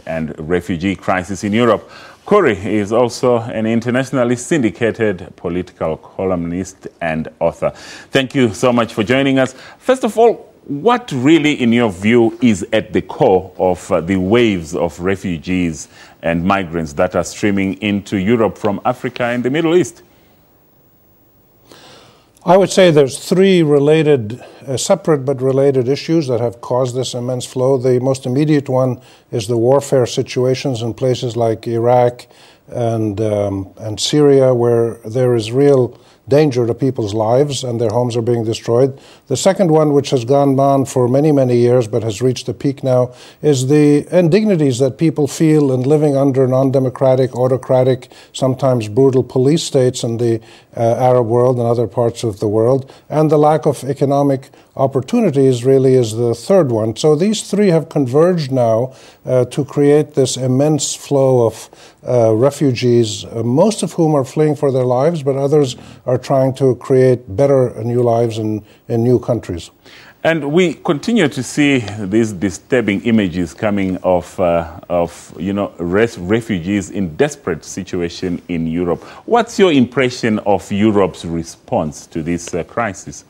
and refugee crisis in Europe. Khouri is also an internationally syndicated political columnist and author. Thank you so much for joining us. First of all, what really, in your view, is at the core of the waves of refugees and migrants that are streaming into Europe from Africa and the Middle East? I would say there's three related, separate but related issues that have caused this immense flow. The most immediate one is the warfare situations in places like Iraq and Syria, where there is real danger to people's lives and their homes are being destroyed. The second one, which has gone on for many, many years but has reached a peak now, is the indignities that people feel in living under non-democratic, autocratic, sometimes brutal police states in the Arab world and other parts of the world. And the lack of economic opportunities really is the third one. So these three have converged now to create this immense flow of refugees, most of whom are fleeing for their lives, but others are trying to create better new lives in new countries. And we continue to see these disturbing images coming of refugees in desperate situation in Europe. What's your impression of Europe's response to this crisis?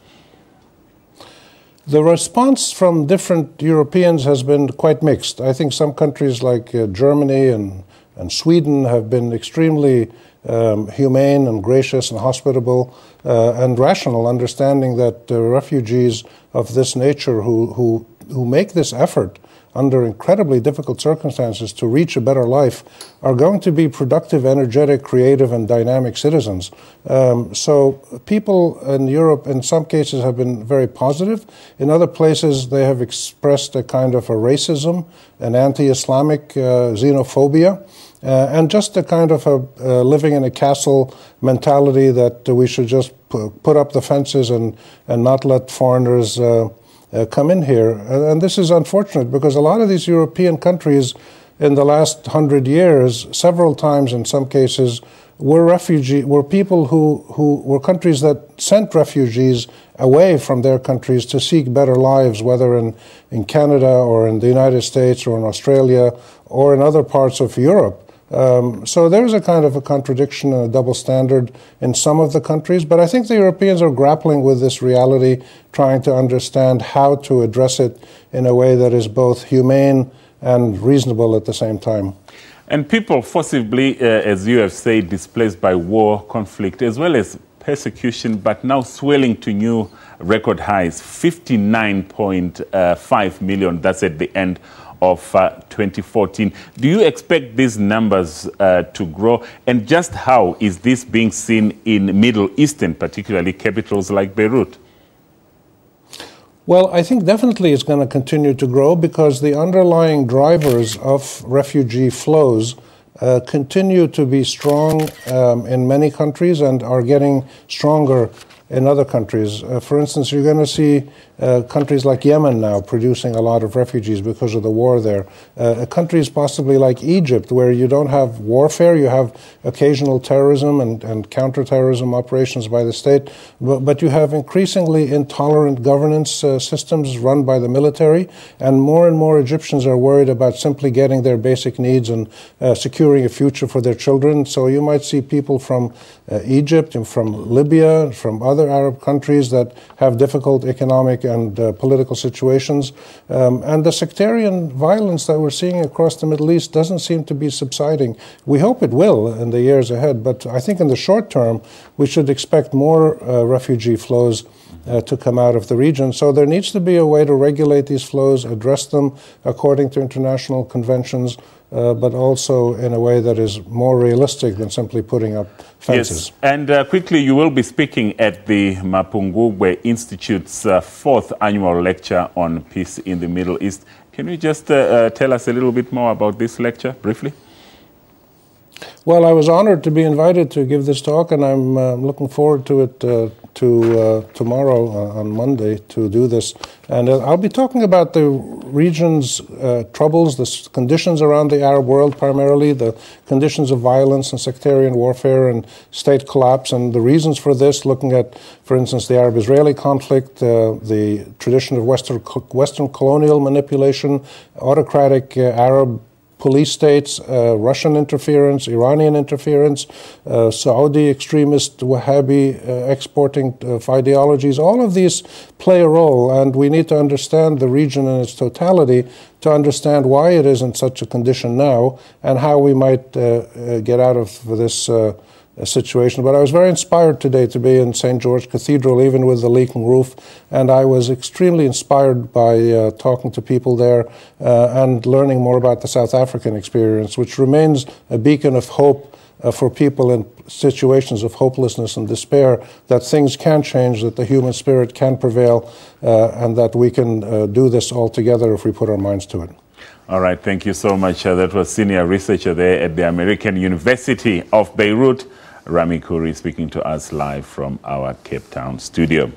The response from different Europeans has been quite mixed. I think some countries like Germany and Sweden have been extremely humane and gracious and hospitable and rational, understanding that refugees of this nature who make this effort under incredibly difficult circumstances to reach a better life are going to be productive, energetic, creative, and dynamic citizens. So people in Europe, in some cases, have been very positive. In other places, they have expressed a kind of a racism, an anti-Islamic xenophobia, and just a kind of a living in a castle mentality that we should just put up the fences and not let foreigners come in here. And this is unfortunate because a lot of these European countries in the last 100 years, several times in some cases, were people who were countries that sent refugees away from their countries to seek better lives, whether in Canada or in the United States or in Australia or in other parts of Europe. So there's a kind of a contradiction and a double standard in some of the countries, but I think the Europeans are grappling with this reality, trying to understand how to address it in a way that is both humane and reasonable at the same time. And people forcibly, as you have said, displaced by war, conflict, as well as persecution, but now swelling to new record highs, 59.5 million, that's at the end of 2014. Do you expect these numbers to grow? And just how is this being seen in Middle Eastern, particularly capitals like Beirut? Well, I think definitely it's going to continue to grow because the underlying drivers of refugee flows continue to be strong in many countries and are getting stronger in other countries. For instance, you're going to see countries like Yemen now producing a lot of refugees because of the war there. Countries possibly like Egypt, where you don't have warfare, you have occasional terrorism and counterterrorism operations by the state, but you have increasingly intolerant governance systems run by the military, and more Egyptians are worried about simply getting their basic needs and securing a future for their children. So you might see people from Egypt and from Libya, from other Arab countries that have difficult economic and political situations. And the sectarian violence that we're seeing across the Middle East doesn't seem to be subsiding. We hope it will in the years ahead, but I think in the short term, we should expect more refugee flows to come out of the region. So there needs to be a way to regulate these flows, address them according to international conventions, but also in a way that is more realistic than simply putting up fences. Yes, and quickly, you will be speaking at the Mapungubwe Institute's 4th annual lecture on peace in the Middle East. Can you just tell us a little bit more about this lecture, briefly? Well, I was honored to be invited to give this talk, and I'm looking forward to it tomorrow on Monday to do this. And I'll be talking about the region's troubles, the conditions around the Arab world primarily, the conditions of violence and sectarian warfare and state collapse, and the reasons for this, looking at, for instance, the Arab-Israeli conflict, the tradition of Western colonial manipulation, autocratic Arab police states, Russian interference, Iranian interference, Saudi extremist Wahhabi exporting of ideologies. All of these play a role, and we need to understand the region in its totality to understand why it is in such a condition now and how we might get out of this situation. But I was very inspired today to be in St. George Cathedral, even with the leaking roof, and I was extremely inspired by talking to people there and learning more about the South African experience, which remains a beacon of hope for people in situations of hopelessness and despair, that things can change, that the human spirit can prevail, and that we can do this all together if we put our minds to it. All right, thank you so much. That was Senior Researcher there at the American University of Beirut, Rami Khouri, speaking to us live from our Cape Town studio.